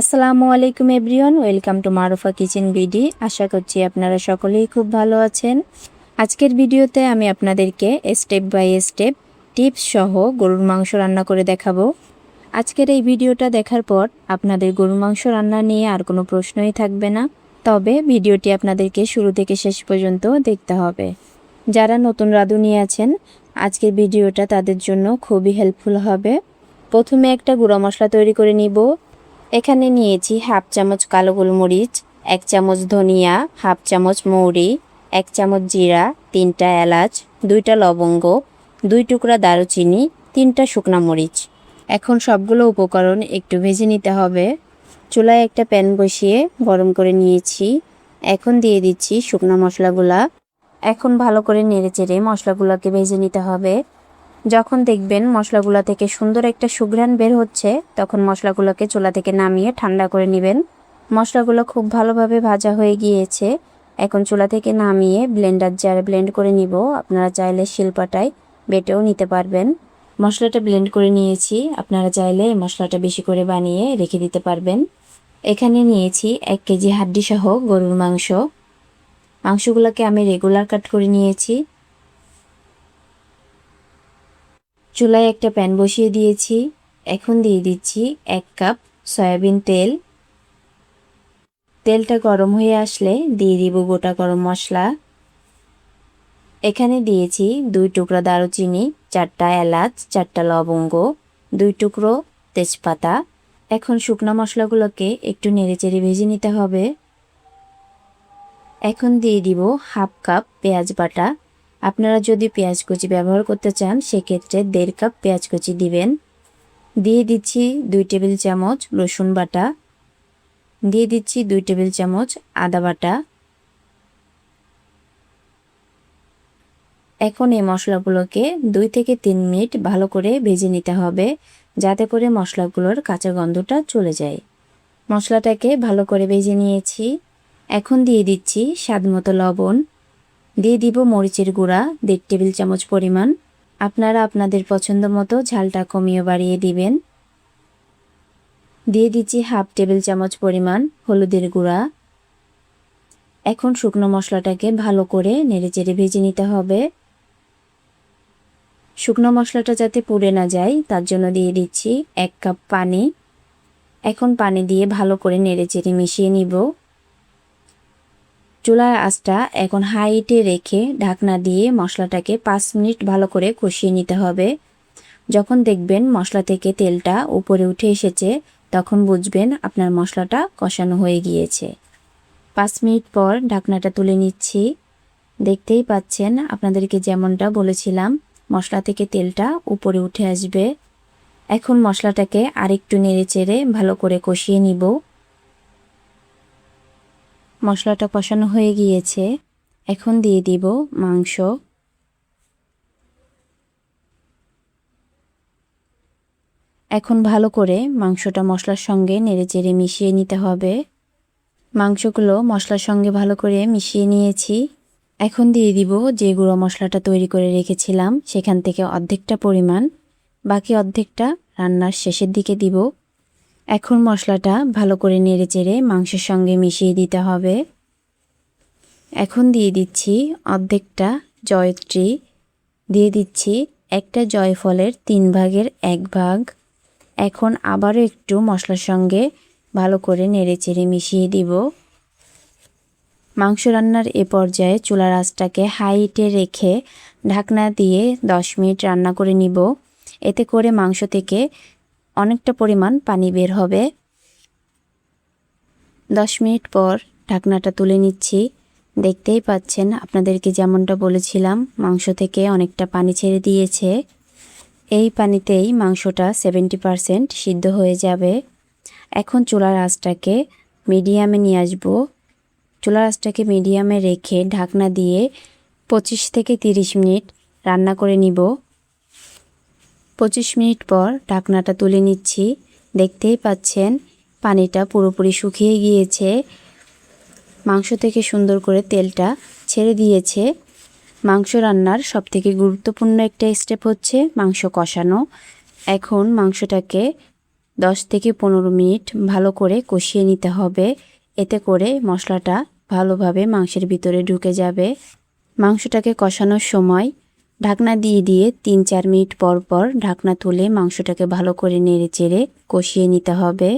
আসসালামু আলাইকুম everyone, welcome to Marufa kitchen BD. আশা করছি আপনারা সকলেই খুব ভালো আছেন। আজকের ভিডিওতে আমি আপনাদেরকে স্টেপ বাই স্টেপ টিপস সহ গরুর মাংস রান্না করে দেখাবো। আজকের এই ভিডিওটা দেখার পর আপনাদের গরুর মাংস রান্না নিয়ে আর কোনো প্রশ্নই থাকবে না। তবে ভিডিওটি আপনাদেরকে শুরু থেকে শেষ পর্যন্ত দেখতে হবে। যারা নতুন রাঁধুনি আছেন, আজকের ভিডিওটা তাদের জন্য খুবই হেল্পফুল হবে। প্রথমে একটা গুঁড়া মশলা তৈরি করে নিব। এখানে নিয়েছি হাফ চামচ কালো গোলমরিচ, 1 চামচ ধনিয়া, হাফ চামচ মৌরি, 1 চামচ জিরা, 3টা এলাচ, 2টা লবঙ্গ, 2 টুকরা দারুচিনি, 3টা শুকনা মরিচ। এখন সবগুলো উপকরণ একটু ভেজে নিতে হবে। চুলায় একটা প্যান বসিয়ে গরম করে নিয়েছি। এখন দিয়ে দিচ্ছি শুকনা মশলাগুলা। এখন ভালো করে নেড়েচেড়ে মশলাগুলোকে ভেজে নিতে হবে। যখন দেখবেন মশলাগুলো থেকে সুন্দর একটা সুঘ্রাণ বের হচ্ছে, তখন মশলাগুলোকে চুলা থেকে নামিয়ে ঠান্ডা করে নেবেন। মশলাগুলো খুব ভালোভাবে ভাজা হয়ে গিয়েছে। এখন চুলা থেকে নামিয়ে ব্লেন্ডার জারে ব্লেন্ড করে নিব। আপনারা চাইলে শিলপাটায় বেটেও নিতে পারবেন। মশলাটা ব্লেন্ড করে নিয়েছি। আপনারা চাইলে এই মশলাটা বেশি করে বানিয়ে রেখে দিতে পারবেন। এখানে নিয়েছি 1 কেজি হাড্ডি সহ গরুর মাংস। মাংসগুলোকে আমি রেগুলার কাট করে নিয়েছি। চুলায় একটা প্যান বসিয়ে দিয়েছি। এখন দিয়ে দিচ্ছি 1 কাপ সয়াবিন তেল। তেলটা গরম হয়ে আসলে দিয়ে দিব গোটা গরম মশলা। এখানে দিয়েছি 2 টুকরা দারুচিনি, 4টা এলাচ, 4টা লবঙ্গ, 2 টুকরো তেজপাতা। এখন শুকনা মশলাগুলোকে একটু নেড়েচেড়ে ভেজে নিতে হবে। এখন দিয়ে দিব হাফ কাপ পেঁয়াজ বাটা। আপনারা যদি পেঁয়াজ কুচি ব্যবহার করতে চান, সেক্ষেত্রে 1.5 কাপ পেঁয়াজ কুচি দিবেন। দিয়ে দিচ্ছি 2 টেবিল চামচ রসুন বাটা। দিয়ে দিচ্ছি 2 টেবিল চামচ আদা বাটা। এখন এই মশলাগুলোকে 2 থেকে 3 মিনিট ভালো করে ভেজে নিতে হবে, যাতে করে মশলাগুলোর কাঁচা গন্ধটা চলে যায়। মশলাটাকে ভালো করে ভেজে নিয়েছি। এখন দিয়ে দিচ্ছি স্বাদমতো লবণ। দিয়ে দিব মরিচের গুঁড়া 1.5 টেবিল চামচ পরিমাণ। আপনারা আপনাদের পছন্দ মতো ঝালটা কমিয়ে বাড়িয়ে দিবেন। দিয়ে দিচ্ছি হাফ টেবিল চামচ পরিমাণ হলুদের গুঁড়া। এখন শুকনো মশলাটাকে ভালো করে নেড়েচেড়ে ভেজে নিতে হবে। শুকনো মশলাটা যাতে পুড়ে না যায়, তার জন্য দিয়ে দিচ্ছি 1 কাপ পানি। এখন পানি দিয়ে ভালো করে নেড়েচেড়ে মিশিয়ে নিব। চুলার আঁচটা এখন হাই হিটে রেখে ঢাকনা দিয়ে মশলাটাকে 5 মিনিট ভালো করে কষিয়ে নিতে হবে। যখন দেখবেন মশলা থেকে তেলটা উপরে উঠে এসেছে, তখন বুঝবেন আপনার মশলাটা কষানো হয়ে গিয়েছে। 5 মিনিট পর ঢাকনাটা তুলে নিচ্ছি। দেখতেই পাচ্ছেন, আপনাদেরকে যেমনটা বলেছিলাম, মশলা থেকে তেলটা উপরে উঠে আসবে। এখন মশলাটাকে আরেকটু নেড়েচেড়ে ভালো করে কষিয়ে নিব। মশলাটা কষানো হয়ে গিয়েছে। এখন দিয়ে দিব মাংস। এখন ভালো করে মাংসটা মশলার সঙ্গে নেড়েচেড়ে মিশিয়ে নিতে হবে। মাংসগুলো মশলার সঙ্গে ভালো করে মিশিয়ে নিয়েছি। এখন দিয়ে দিব যে গুঁড়ো মশলাটা তৈরি করে রেখেছিলাম, সেখান থেকে অর্ধেকটা পরিমাণ, বাকি অর্ধেকটা রান্নার শেষের দিকে দিব। এখন মশলাটা ভালো করে নেড়েচেড়ে মাংসের সঙ্গে মিশিয়ে দিতে হবে। এখন দিয়ে দিচ্ছি অর্ধেকটা জয়ত্রী। দিয়ে দিচ্ছি একটা জয়ফলের 3 ভাগের 1 ভাগ। এখন আবারও একটু মশলার সঙ্গে ভালো করে নেড়েচেড়ে মিশিয়ে দিব। মাংস রান্নার এ পর্যায়ে চুলার আঁচটাকে হাই হিটে রেখে ঢাকনা দিয়ে 10 মিনিট রান্না করে নিব। এতে করে মাংস থেকে অনেকটা পরিমাণ পানি বের হবে। 10 মিনিট পর ঢাকনাটা তুলে নিচ্ছি। দেখতেই পাচ্ছেন, আপনাদেরকে যেমনটা বলেছিলাম, মাংস থেকে অনেকটা পানি ছেড়ে দিয়েছে। এই পানিতেই মাংসটা 70% সিদ্ধ হয়ে যাবে। এখন চুলার আঁচটাকে মিডিয়ামে নিয়ে আসব। চুলার আঁচটাকে মিডিয়ামে রেখে ঢাকনা দিয়ে 25 থেকে 30 মিনিট রান্না করে নিব। 25 মিনিট পর ঢাকনাটা তুলে নিচ্ছি। দেখতেই পাচ্ছেন, পানিটা পুরোপুরি শুকিয়ে গিয়েছে। মাংস থেকে সুন্দর করে তেলটা ছেড়ে দিয়েছে। মাংস রান্নার সবথেকে গুরুত্বপূর্ণ একটা স্টেপ হচ্ছে মাংস কষানো। এখন মাংসটাকে 10 থেকে 15 মিনিট ভালো করে কষিয়ে নিতে হবে। এতে করে মশলাটা ভালোভাবে মাংসের ভিতরে ঢুকে যাবে। মাংসটাকে কষানোর সময় ঢাকনা দিয়ে দিয়ে 3-4 মিনিট পর পর ঢাকনা তুলে মাংসটাকে ভালো করে নেড়েচেড়ে কষিয়ে নিতে হবে।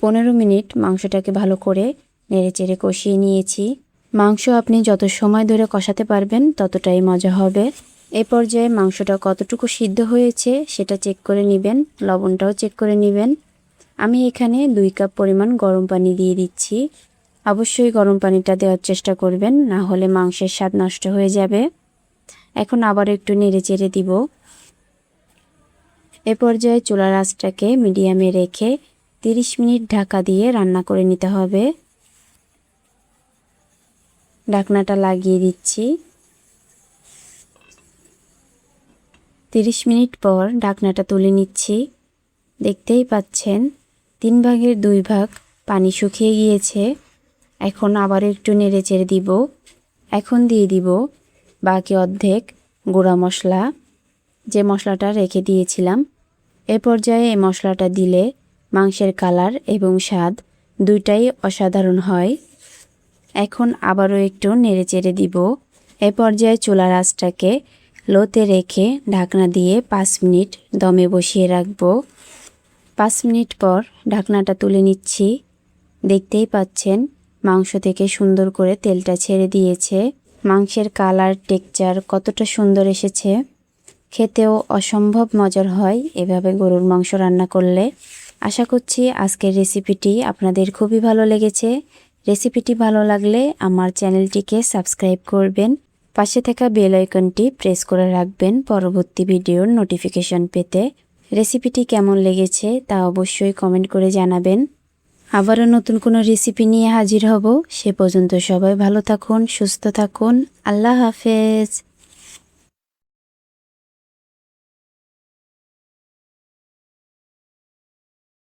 15 মিনিট মাংসটাকে ভালো করে নেড়েচেড়ে কষিয়ে নিয়েছি। মাংস আপনি যত সময় ধরে কষাতে পারবেন ততটাই মজা হবে। এই পর্যায়ে মাংসটা কতটুকু সিদ্ধ হয়েছে সেটা চেক করে নেবেন, লবণটাও চেক করে নেবেন। আমি এখানে 2 কাপ পরিমাণ গরম পানি দিয়ে দিচ্ছি। অবশ্যই গরম পানিটা দেওয়ার চেষ্টা করবেন, না হলে মাংসের স্বাদ নষ্ট হয়ে যাবে। এখন আবার একটু নেড়েচেড়ে দিব। এ পর্যায়ে চুলার আঁচটাকে মিডিয়ামে রেখে 30 মিনিট ঢাকা দিয়ে রান্না করে নিতে হবে। ঢাকনাটা লাগিয়ে দিচ্ছি। 30 মিনিট পর ঢাকনাটা তুলে নিচ্ছি। দেখতেই পাচ্ছেন 3 ভাগের 2 ভাগ পানি শুকিয়ে গিয়েছে। এখন আবার একটু নেড়েচেড়ে দিব। এখন দিয়ে দিব বাকি অর্ধেক গুঁড়া মশলা, যে মশলাটা রেখে দিয়েছিলাম। এ পর্যায়ে এই মশলাটা দিলে মাংসের কালার এবং স্বাদ দুইটাই অসাধারণ হয়। এখন আবারও একটু নেড়েচেড়ে দিব। এ পর্যায়ে চুলার আঁচটাকে লোতে রেখে ঢাকনা দিয়ে 5 মিনিট দমে বসিয়ে রাখবো। 5 মিনিট পর ঢাকনাটা তুলে নিচ্ছি। দেখতেই পাচ্ছেন মাংস থেকে সুন্দর করে তেলটা ছেড়ে দিয়েছে। মাংসের কালার টেক্সচার কতটা সুন্দর এসেছে। খেতেও অসম্ভব মজার হয় এভাবে গরুর মাংস রান্না করলে। আশা করছি আজকের রেসিপিটি আপনাদের খুবই ভালো লেগেছে। রেসিপিটি ভালো লাগলে আমার চ্যানেলটিকে সাবস্ক্রাইব করবেন। পাশে থাকা বেল আইকনটি প্রেস করে রাখবেন পরবর্তী ভিডিওর নোটিফিকেশন পেতে। রেসিপিটি কেমন লেগেছে তা অবশ্যই কমেন্ট করে জানাবেন। আবারও নতুন কোনো রেসিপি নিয়ে হাজির হব। সে পর্যন্ত সবাই ভালো থাকুন, সুস্থ থাকুন। আল্লাহ হাফেজ।